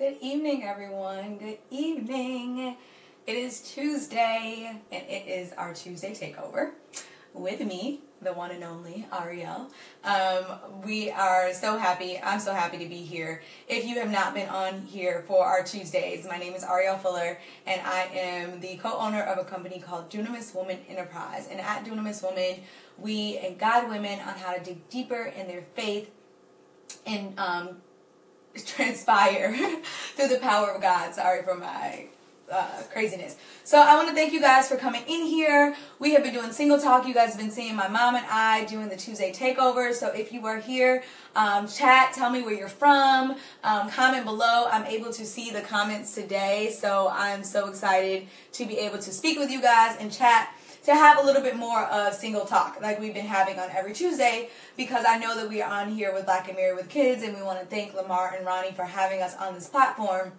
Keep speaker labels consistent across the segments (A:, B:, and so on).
A: Good evening, everyone. Good evening. It is Tuesday, and it is our Tuesday takeover with me, the one and only Ariel. We are so happy. I'm so happy to be here. If you have not been on here for our Tuesdays, my name is Ariel Fuller, and I am the co-owner of a company called Dunamis Woman Enterprise. And at Dunamis Woman, we guide women on how to dig deeper in their faith and transpire through the power of God. Sorry for my craziness. So I want to thank you guys for coming in here. We have been doing single talk. You guys have been seeing my mom and I doing the Tuesday takeover. So if you are here, chat, tell me where you're from, comment below. I'm able to see the comments today, so I'm so excited to be able to speak with you guys and chat, to have a little bit more of single talk like we've been having on every Tuesday, because I know that we are on here with Black and Married with Kids, and we want to thank Lamar and Ronnie for having us on this platform.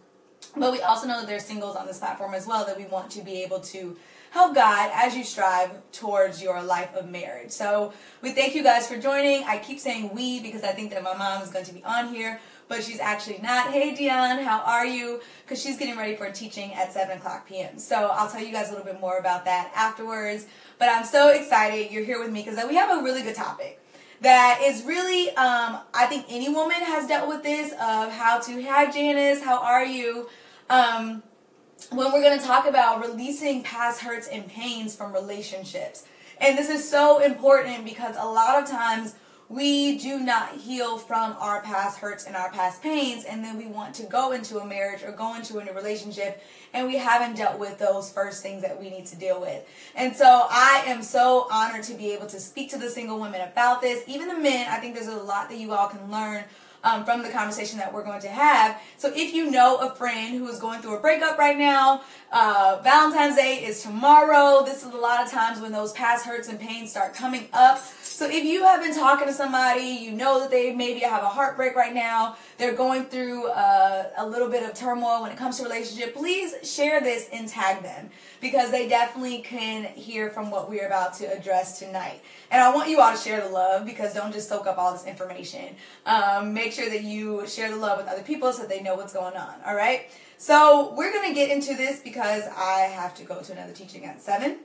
A: But we also know that there's singles on this platform as well that we want to be able to help guide as you strive towards your life of marriage. So we thank you guys for joining. I keep saying we because I think that my mom is going to be on here, but she's actually not. Hey, Dion, how are you? Because she's getting ready for teaching at 7 o'clock p.m. So I'll tell you guys a little bit more about that afterwards. But I'm so excited you're here with me because we have a really good topic that is really, I think any woman has dealt with this, of how to, hi Janice, how are you? When we're going to talk about releasing past hurts and pains from relationships. And this is so important because a lot of times we do not heal from our past hurts and our past pains, and then we want to go into a marriage or go into a relationship and we haven't dealt with those first things that we need to deal with. And so I am so honored to be able to speak to the single women about this. Even the men, I think there's a lot that you all can learn from the conversation that we're going to have. So if you know a friend who is going through a breakup right now, Valentine's Day is tomorrow. This is a lot of times when those past hurts and pains start coming up. So if you have been talking to somebody, you know that they maybe have a heartbreak right now, they're going through a little bit of turmoil when it comes to relationship, please share this and tag them, because they definitely can hear from what we're about to address tonight. And I want you all to share the love, because don't just soak up all this information. Make sure that you share the love with other people so they know what's going on, all right? So we're going to get into this because I have to go to another teaching at 7.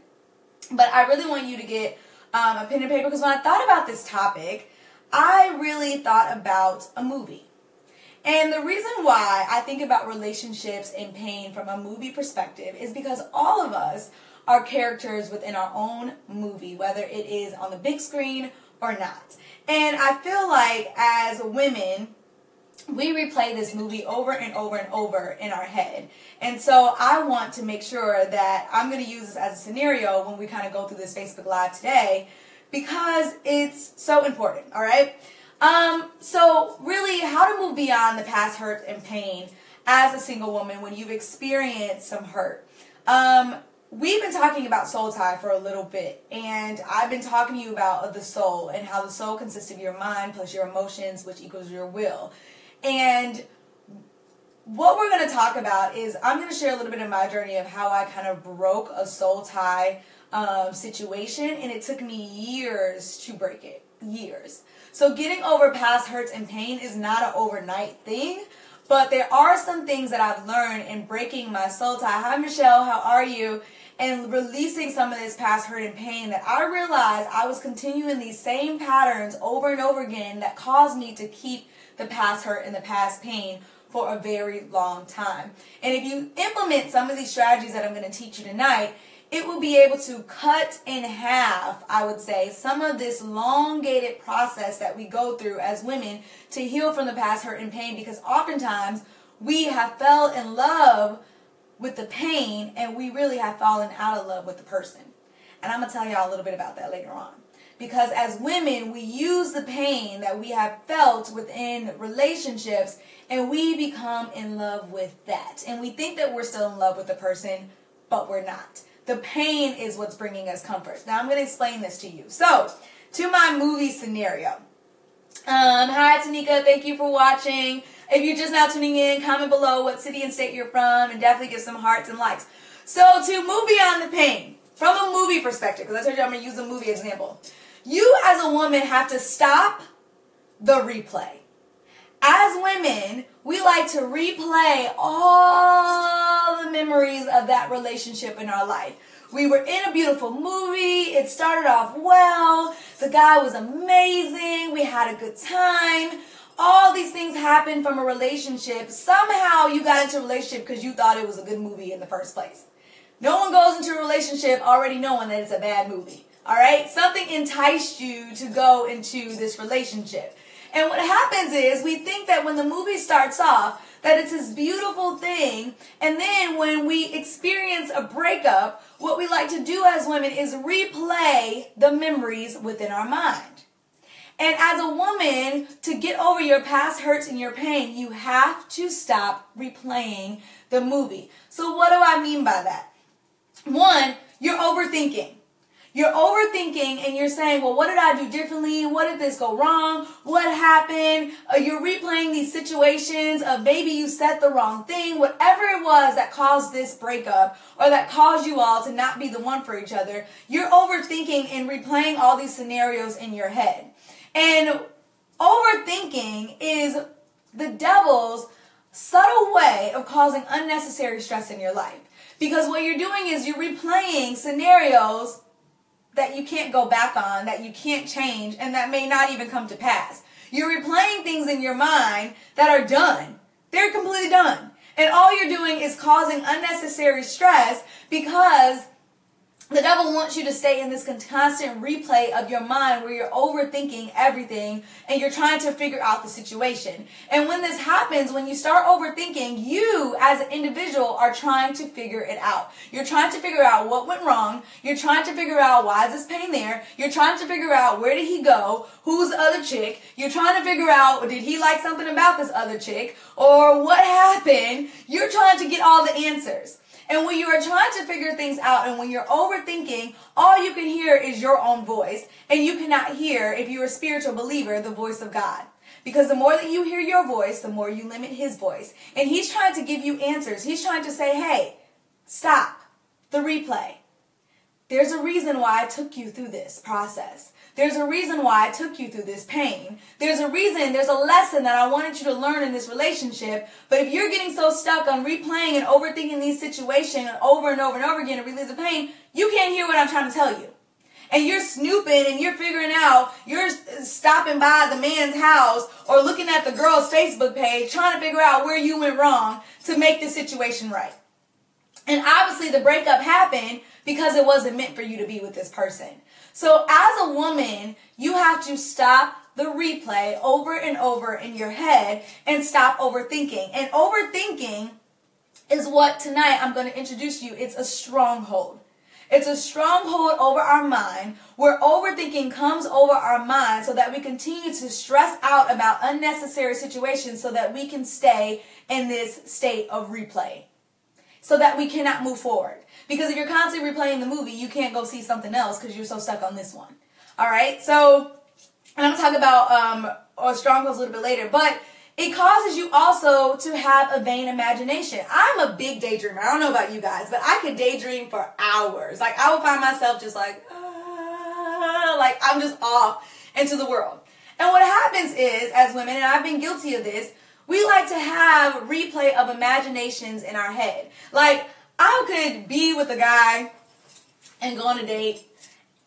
A: But I really want you to get a pen and paper, because when I thought about this topic, I really thought about a movie. And the reason why I think about relationships and pain from a movie perspective is because all of us are characters within our own movie, whether it is on the big screen or not. And I feel like as women, we replay this movie over and over and over in our head. And so I want to make sure that I'm going to use this as a scenario when we kind of go through this Facebook Live today, because it's so important, all right? So really, how to move beyond the past hurt and pain as a single woman when you've experienced some hurt. We've been talking about soul tie for a little bit, and I've been talking to you about the soul and how the soul consists of your mind plus your emotions, which equals your will. And what we're going to talk about is I'm going to share a little bit of my journey of how I kind of broke a soul tie situation, and it took me years to break it. Years. So getting over past hurts and pain is not an overnight thing, but there are some things that I've learned in breaking my soul tie. Hi, Michelle. How are you? And releasing some of this past hurt and pain, that I realized I was continuing these same patterns over and over again that caused me to keep the past hurt and the past pain for a very long time. And if you implement some of these strategies that I'm going to teach you tonight, it will be able to cut in half, I would say, some of this elongated process that we go through as women to heal from the past hurt and pain, because oftentimes we have fell in love with the pain and we really have fallen out of love with the person. And I'm going to tell y'all a little bit about that later on. Because as women, we use the pain that we have felt within relationships and we become in love with that. And we think that we're still in love with the person, but we're not. The pain is what's bringing us comfort. Now, I'm going to explain this to you. So, to my movie scenario. Hi, Tanika. Thank you for watching. If you're just now tuning in, comment below what city and state you're from, and definitely give some hearts and likes. So, to move beyond the pain, from a movie perspective, because I told you I'm going to use a movie example. You, as a woman, have to stop the replay. As women, we like to replay all the memories of that relationship in our life. We were in a beautiful movie. It started off well. The guy was amazing. We had a good time. All these things happened from a relationship. Somehow you got into a relationship because you thought it was a good movie in the first place. No one goes into a relationship already knowing that it's a bad movie. All right? Something enticed you to go into this relationship. And what happens is we think that when the movie starts off, that it's this beautiful thing, and then when we experience a breakup, what we like to do as women is replay the memories within our mind. And as a woman, to get over your past hurts and your pain, you have to stop replaying the movie. So what do I mean by that? One, you're overthinking. You're overthinking and you're saying, well, what did I do differently? What did this go wrong? What happened? You're replaying these situations of maybe you said the wrong thing, whatever it was that caused this breakup or that caused you all to not be the one for each other. You're overthinking and replaying all these scenarios in your head. And overthinking is the devil's subtle way of causing unnecessary stress in your life. Because what you're doing is you're replaying scenarios that you can't go back on, that you can't change, and that may not even come to pass. You're replaying things in your mind that are done. They're completely done. And all you're doing is causing unnecessary stress because the devil wants you to stay in this constant replay of your mind where you're overthinking everything and you're trying to figure out the situation. And when this happens, when you start overthinking, you as an individual are trying to figure it out. You're trying to figure out what went wrong. You're trying to figure out why is this pain there. You're trying to figure out where did he go? Who's the other chick? You're trying to figure out did he like something about this other chick? Or what happened? You're trying to get all the answers. And when you are trying to figure things out and when you're overthinking, all you can hear is your own voice. And you cannot hear, if you're a spiritual believer, the voice of God. Because the more that you hear your voice, the more you limit his voice. And he's trying to give you answers. He's trying to say, hey, stop the replay. There's a reason why I took you through this process. There's a reason why I took you through this pain. There's a reason, there's a lesson that I wanted you to learn in this relationship. But if you're getting so stuck on replaying and overthinking these situations over and over and over again to relieve the pain, you can't hear what I'm trying to tell you. And you're snooping and you're figuring out, you're stopping by the man's house or looking at the girl's Facebook page trying to figure out where you went wrong to make the situation right. And obviously the breakup happened because it wasn't meant for you to be with this person. So as a woman, you have to stop the replay over and over in your head and stop overthinking. And overthinking is what tonight I'm going to introduce you. It's a stronghold. It's a stronghold over our mind where overthinking comes over our mind so that we continue to stress out about unnecessary situations so that we can stay in this state of replay. So that we cannot move forward. Because if you're constantly replaying the movie, you can't go see something else because you're so stuck on this one. All right? So, and I'm going to talk about strongholds a little bit later. But it causes you also to have a vain imagination. I'm a big daydreamer. I don't know about you guys, but I could daydream for hours. Like, I would find myself just like I'm just off into the world. And what happens is, as women, and I've been guilty of this, we like to have replay of imaginations in our head. Like, I could be with a guy and go on a date,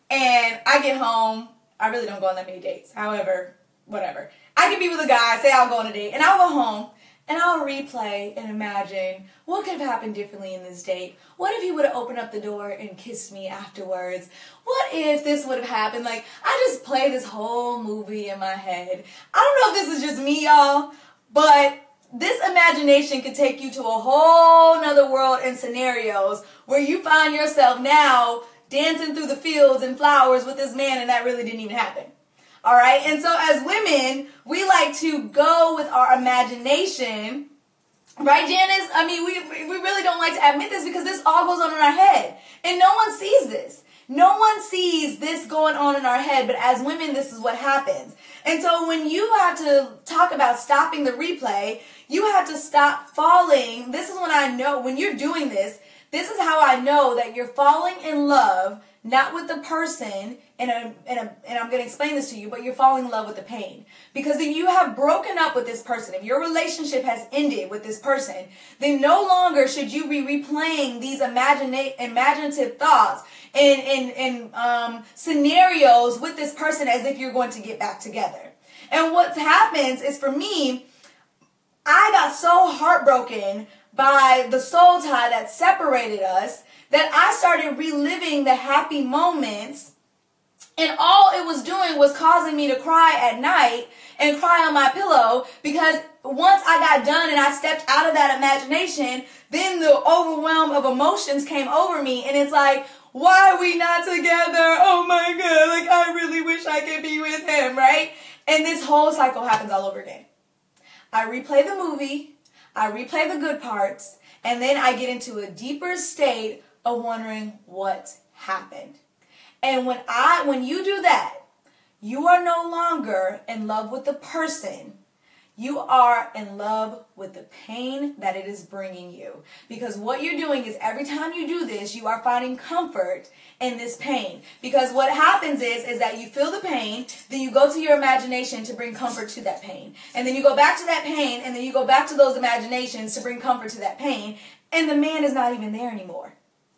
A: and I get home. I really don't go on that many dates. However, whatever. I could be with a guy, say I'll go on a date, and I'll go home, and I'll replay and imagine what could have happened differently in this date. What if he would have opened up the door and kissed me afterwards? What if this would have happened? Like, I just play this whole movie in my head. I don't know if this is just me, y'all. But this imagination could take you to a whole nother world and scenarios where you find yourself now dancing through the fields and flowers with this man and that really didn't even happen. All right? And so as women, we like to go with our imagination. Right, Janice? I mean, we really don't like to admit this because this all goes on in our head. And no one sees this. No one sees this going on in our head, but as women, this is what happens. And so when you have to talk about stopping the replay, you have to stop falling. This is when I know, when you're doing this, this is how I know that you're falling in love not with the person, and I'm going to explain this to you, but you're falling in love with the pain. Because if you have broken up with this person, if your relationship has ended with this person, then no longer should you be replaying these imaginative thoughts and scenarios with this person as if you're going to get back together. And what happens is, for me, I got so heartbroken by the soul tie that separated us that I started reliving the happy moments, and all it was doing was causing me to cry at night and cry on my pillow, because once I got done and I stepped out of that imagination, then the overwhelm of emotions came over me, and it's like, why are we not together? Oh my God, like I really wish I could be with him, right? And this whole cycle happens all over again. I replay the movie, I replay the good parts, and then I get into a deeper state of wondering what happened. And when you do that, you are no longer in love with the person. You are in love with the pain that it is bringing you. Because what you're doing is, every time you do this, you are finding comfort in this pain. Because what happens is that you feel the pain, then you go to your imagination to bring comfort to that pain. And then you go back to that pain, and then you go back to those imaginations to bring comfort to that pain. And the man is not even there anymore.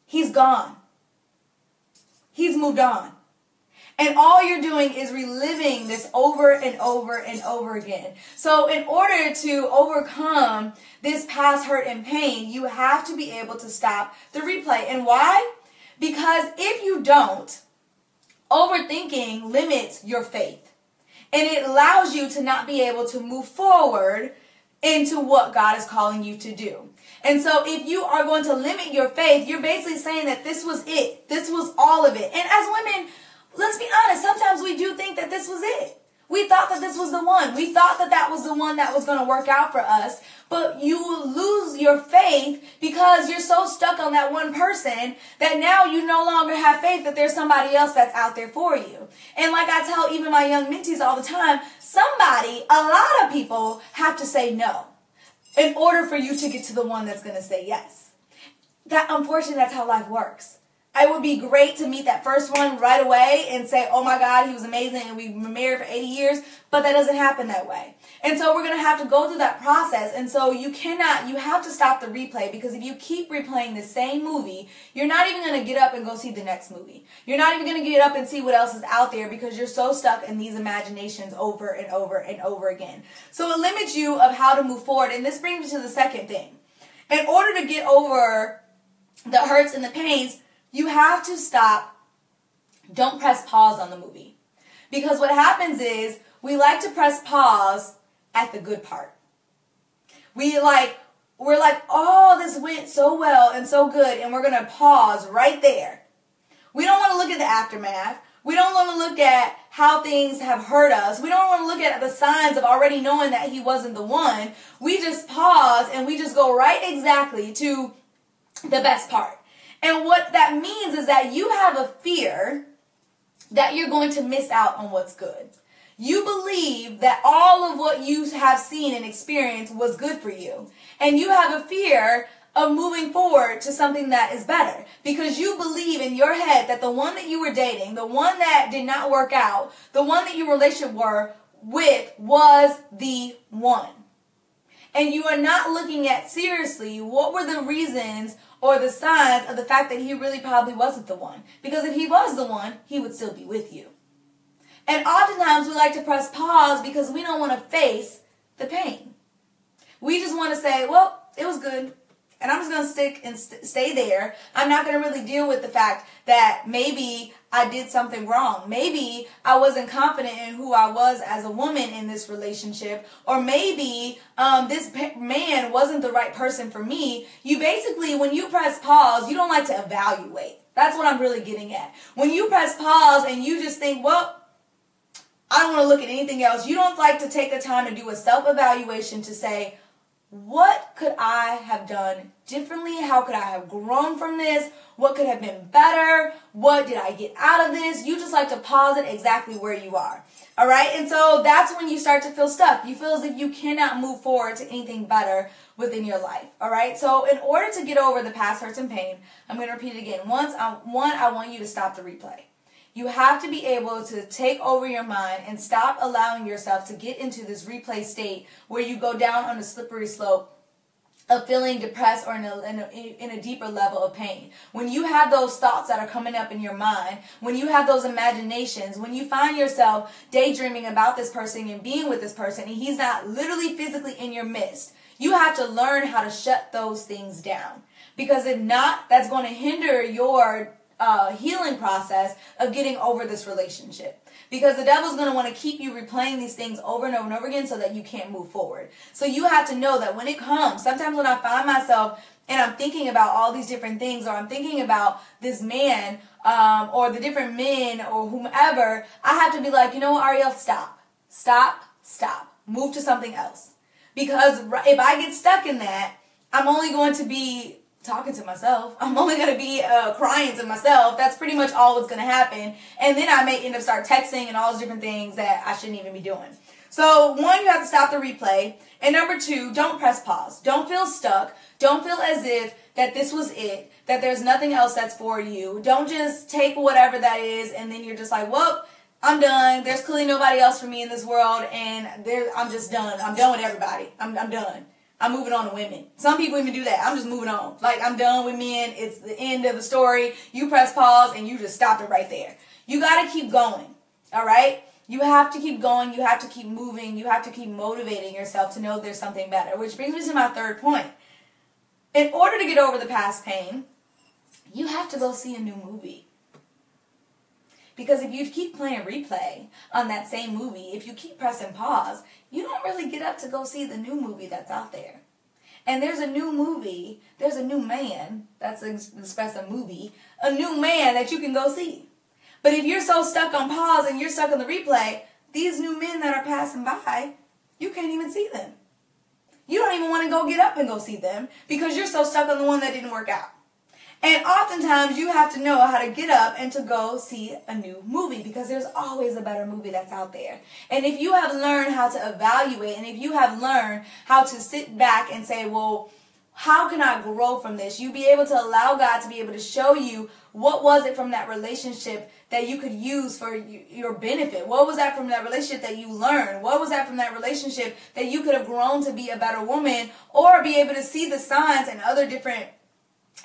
A: He's gone. He's moved on. And all you're doing is reliving this over and over and over again. So in order to overcome this past hurt and pain, you have to be able to stop the replay. And why? Because if you don't, overthinking limits your faith. And it allows you to not be able to move forward into what God is calling you to do. And so if you are going to limit your faith, you're basically saying that this was it. This was all of it. And as women, let's be honest, sometimes we do think that this was it. We thought that this was the one. We thought that that was the one that was going to work out for us. But you will lose your faith because you're so stuck on that one person that now you no longer have faith that there's somebody else that's out there for you. And like I tell even my young mentees all the time, a lot of people have to say no in order for you to get to the one that's going to say yes. Unfortunately, that's how life works. It would be great to meet that first one right away and say, oh my God, he was amazing and we were married for 80 years, but that doesn't happen that way. And so we're going to have to go through that process. And so you have to stop the replay, because if you keep replaying the same movie, you're not even going to get up and go see the next movie. You're not even going to get up and see what else is out there, because you're so stuck in these imaginations over and over and over again. So it limits you of how to move forward. And this brings me to the second thing. In order to get over the hurts and the pains, you have to stop. Don't press pause on the movie. Because what happens is we like to press pause at the good part. We're like, oh, this went so well and so good, and we're going to pause right there. We don't want to look at the aftermath. We don't want to look at how things have hurt us. We don't want to look at the signs of already knowing that he wasn't the one. We just pause and we just go right exactly to the best part. And what that means is that you have a fear that you're going to miss out on what's good. You believe that all of what you have seen and experienced was good for you. And you have a fear of moving forward to something that is better. Because you believe in your head that the one that you were dating, the one that did not work out, the one that your relationship were with was the one. And you are not looking at seriously what were the reasons or the signs of the fact that he really probably wasn't the one. Because if he was the one, he would still be with you. And oftentimes we like to press pause because we don't want to face the pain. We just want to say, well, it was good, and I'm just going to stick and stay there. I'm not going to really deal with the fact that maybe I did something wrong. Maybe I wasn't confident in who I was as a woman in this relationship. Or maybe this man wasn't the right person for me. You basically, when you press pause, you don't like to evaluate. That's what I'm really getting at. When you press pause and you just think, well, I don't want to look at anything else. You don't like to take the time to do a self-evaluation to say, what could I have done differently? How could I have grown from this? What could have been better? What did I get out of this? You just like to pause it exactly where you are. All right, and so that's when you start to feel stuck. You feel as if you cannot move forward to anything better within your life. All right, so in order to get over the past hurts and pain, I'm going to repeat it again. I want you to stop the replay. You have to be able to take over your mind and stop allowing yourself to get into this replay state where you go down on a slippery slope of feeling depressed or in a deeper level of pain. When you have those thoughts that are coming up in your mind, when you have those imaginations, when you find yourself daydreaming about this person and being with this person and he's not literally physically in your midst, you have to learn how to shut those things down. Because if not, that's going to hinder your healing process of getting over this relationship. Because the devil's going to want to keep you replaying these things over and over and over again so that you can't move forward. So you have to know that when it comes, sometimes when I find myself and I'm thinking about all these different things, or I'm thinking about this man or the different men or whomever, I have to be like, you know what, Ariel, stop. Stop, stop. Move to something else. Because if I get stuck in that, I'm only going to be talking to myself. I'm only going to be crying to myself. That's pretty much all that's going to happen. And then I may end up start texting and all those different things that I shouldn't even be doing. So one, you have to stop the replay. And number two, don't press pause. Don't feel stuck. Don't feel as if that this was it, that there's nothing else that's for you. Don't just take whatever that is and then you're just like, well, I'm done. There's clearly nobody else for me in this world and I'm just done. I'm done with everybody. I'm done. I'm moving on to women. Some people even do that. I'm just moving on. Like, I'm done with men. It's the end of the story. You press pause and you just stop it right there. You got to keep going. All right? You have to keep going. You have to keep moving. You have to keep motivating yourself to know there's something better. Which brings me to my third point. In order to get over the past pain, you have to go see a new movie. Because if you keep playing replay on that same movie, if you keep pressing pause, you don't really get up to go see the new movie that's out there. And there's a new movie, there's a new man, that's a movie, a new man that you can go see. But if you're so stuck on pause and you're stuck on the replay, these new men that are passing by, you can't even see them. You don't even want to go get up and go see them because you're so stuck on the one that didn't work out. And oftentimes you have to know how to get up and to go see a new movie because there's always a better movie that's out there. And if you have learned how to evaluate and if you have learned how to sit back and say, well, how can I grow from this? You'll be able to allow God to be able to show you what was it from that relationship that you could use for your benefit. What was that from that relationship that you learned? What was that from that relationship that you could have grown to be a better woman or be able to see the signs and other different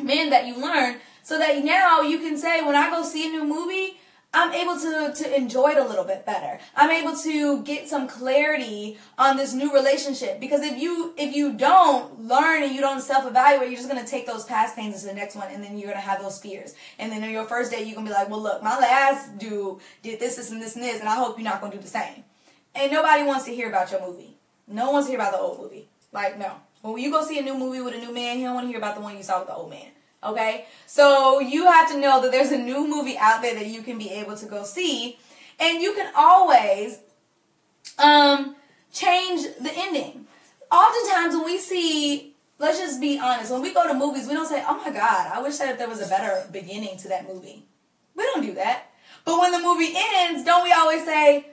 A: men that you learn so that now you can say, when I go see a new movie, I'm able to enjoy it a little bit better. I'm able to get some clarity on this new relationship. Because if you don't learn and you don't self-evaluate, you're just going to take those past pains into the next one and then you're going to have those fears. And then on your first date, you're going to be like, well, look, my last dude did this, this, and this, and this, and I hope you're not going to do the same. And nobody wants to hear about your movie. No one wants to hear about the old movie. Like, no. When you go see a new movie with a new man, he don't want to hear about the one you saw with the old man. Okay? So you have to know that there's a new movie out there that you can be able to go see. And you can always change the ending. Oftentimes when we see, let's just be honest, when we go to movies, we don't say, oh my God, I wish that there was a better beginning to that movie. We don't do that. But when the movie ends, don't we always say,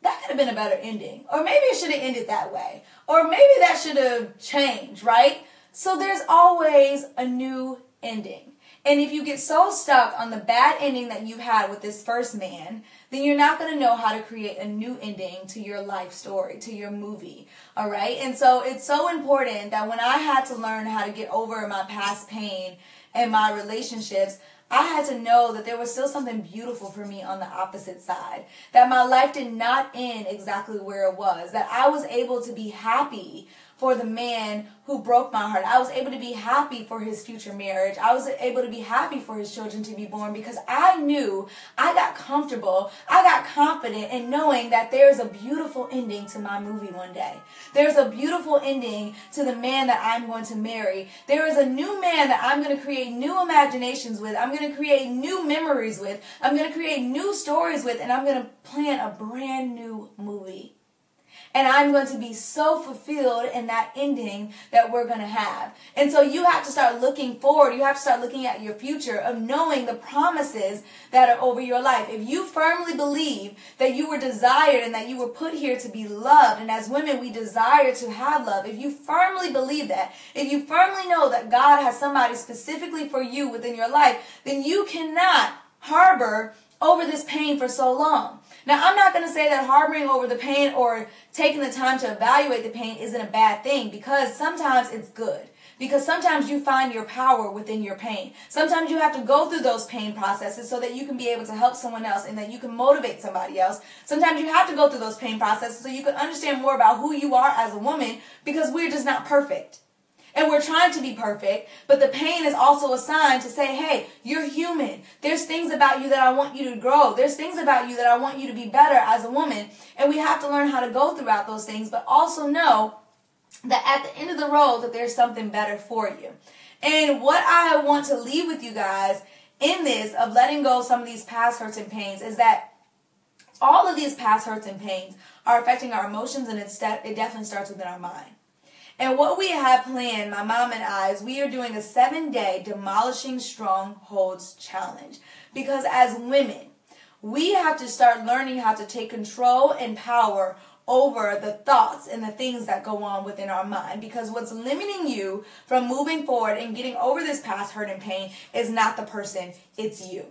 A: that could have been a better ending. Or maybe it should have ended that way. Or maybe that should have changed, right? So there's always a new ending. And if you get so stuck on the bad ending that you had with this first man, then you're not going to know how to create a new ending to your life story, to your movie. All right? And so it's so important that when I had to learn how to get over my past pain and my relationships, I had to know that there was still something beautiful for me on the opposite side. That my life did not end exactly where it was. That I was able to be happy for the man who broke my heart. I was able to be happy for his future marriage. I was able to be happy for his children to be born because I knew, I got comfortable, I got confident in knowing that there's a beautiful ending to my movie one day. There's a beautiful ending to the man that I'm going to marry. There is a new man that I'm going to create new imaginations with. I'm going to create new memories with. I'm going to create new stories with, and I'm going to plan a brand new movie. And I'm going to be so fulfilled in that ending that we're going to have. And so you have to start looking forward. You have to start looking at your future of knowing the promises that are over your life. If you firmly believe that you were desired and that you were put here to be loved, and as women we desire to have love, if you firmly believe that, if you firmly know that God has somebody specifically for you within your life, then you cannot harbor over this pain for so long. Now, I'm not going to say that harboring over the pain or taking the time to evaluate the pain isn't a bad thing, because sometimes it's good. Because sometimes you find your power within your pain. Sometimes you have to go through those pain processes so that you can be able to help someone else and that you can motivate somebody else. Sometimes you have to go through those pain processes so you can understand more about who you are as a woman, because we're just not perfect. And we're trying to be perfect, but the pain is also a sign to say, hey, you're human. There's things about you that I want you to grow. There's things about you that I want you to be better as a woman. And we have to learn how to go throughout those things, but also know that at the end of the road that there's something better for you. And what I want to leave with you guys in this of letting go of some of these past hurts and pains is that all of these past hurts and pains are affecting our emotions, and it definitely starts within our mind. And what we have planned, my mom and I, is we are doing a 7-day Demolishing Strongholds challenge. Because as women, we have to start learning how to take control and power over the thoughts and the things that go on within our mind. Because what's limiting you from moving forward and getting over this past hurt and pain is not the person, it's you.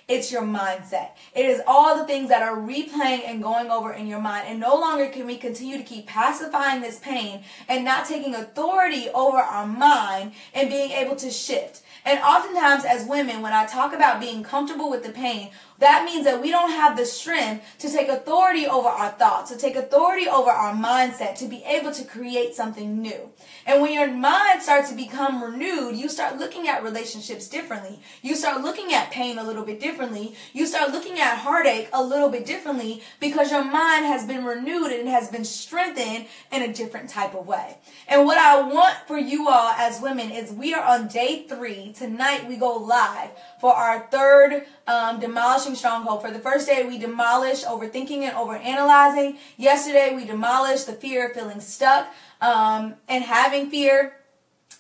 A: It's your mindset. It is all the things that are replaying and going over in your mind. And no longer can we continue to keep pacifying this pain and not taking authority over our mind and being able to shift. And oftentimes as women, when I talk about being comfortable with the pain, that means that we don't have the strength to take authority over our thoughts, to take authority over our mindset, to be able to create something new. And when your mind starts to become renewed, you start looking at relationships differently. You start looking at pain a little bit differently. You start looking at heartache a little bit differently, because your mind has been renewed and has been strengthened in a different type of way. And what I want for you all as women is we are on day 3. Tonight we go live for our third Demolishing Stronghold. For the first day, we demolished overthinking and overanalyzing. Yesterday, we demolished the fear of feeling stuck and having fear.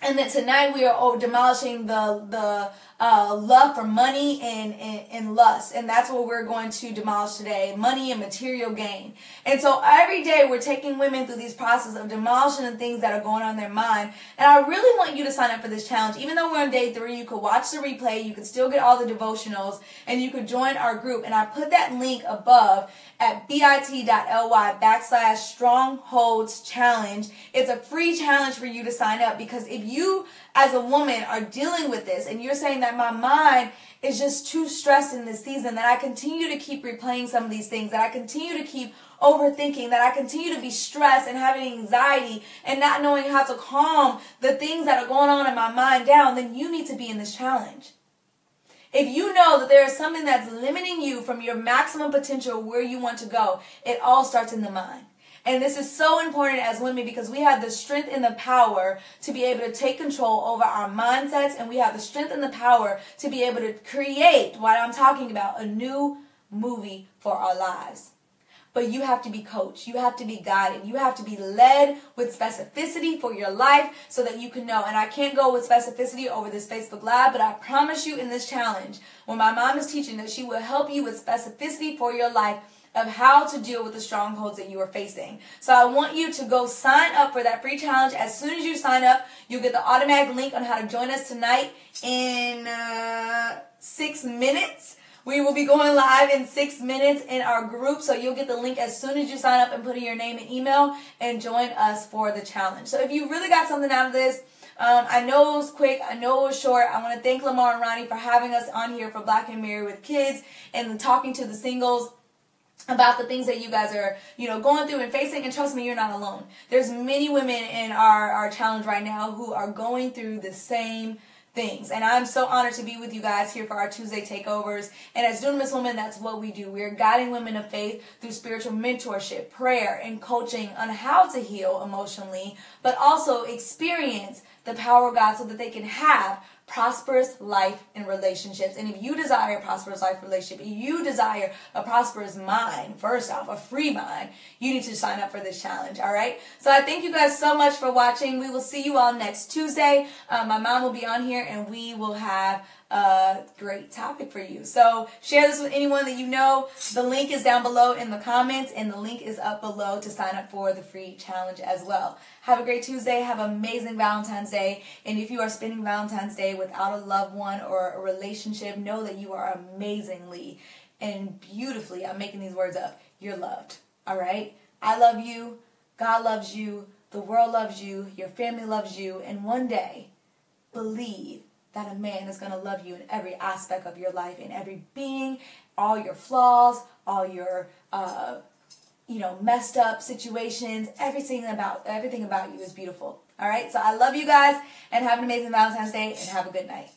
A: And then tonight, we are demolishing the love for money and lust. And that's what we're going to demolish today, money and material gain. And so every day, we're taking women through these processes of demolishing the things that are going on in their mind. And I really want you to sign up for this challenge. Even though we're on day 3, you could watch the replay, you could still get all the devotionals, and you could join our group. And I put that link above at bit.ly/strongholds challenge. It's a free challenge for you to sign up, because if you as a woman are dealing with this and you're saying that my mind is just too stressed in this season, that I continue to keep replaying some of these things, that I continue to keep overthinking, that I continue to be stressed and having anxiety and not knowing how to calm the things that are going on in my mind down, then you need to be in this challenge. If you know that there is something that's limiting you from your maximum potential where you want to go, it all starts in the mind. And this is so important as women, because we have the strength and the power to be able to take control over our mindsets, and we have the strength and the power to be able to create what I'm talking about, a new movie for our lives. But you have to be coached. You have to be guided. You have to be led with specificity for your life so that you can know. And I can't go with specificity over this Facebook Live, but I promise you in this challenge, when my mom is teaching, that she will help you with specificity for your life of how to deal with the strongholds that you are facing. So I want you to go sign up for that free challenge. As soon as you sign up, you'll get the automatic link on how to join us tonight in 6 minutes. We will be going live in 6 minutes in our group, so you'll get the link as soon as you sign up and put in your name and email and join us for the challenge. So if you really got something out of this, I know it was quick, I know it was short. I want to thank Lamar and Ronnie for having us on here for Black and Married with Kids and talking to the singles about the things that you guys are, going through and facing. And trust me, you're not alone. There's many women in our challenge right now who are going through the same things. And I'm so honored to be with you guys here for our Tuesday takeovers. And as Dunamis Women, that's what we do. We're guiding women of faith through spiritual mentorship, prayer, and coaching on how to heal emotionally, but also experience the power of God so that they can have prosperous life and relationships. And if you desire a prosperous life relationship, if you desire a prosperous mind, first off, a free mind, you need to sign up for this challenge, all right? So I thank you guys so much for watching. We will see you all next Tuesday. My mom will be on here, and we will have a great topic for you. So share this with anyone that you know. The link is down below in the comments, and the link is up below to sign up for the free challenge as well. Have a great Tuesday. Have an amazing Valentine's Day. And if you are spending Valentine's Day without a loved one or a relationship, know that you are amazingly and beautifully, I'm making these words up, you're loved. All right? I love you. God loves you. The world loves you. Your family loves you. And one day, believe that a man is going to love you in every aspect of your life, in every being, all your flaws, all your, messed up situations, everything about you is beautiful. All right? So I love you guys, and have an amazing Valentine's Day, and have a good night.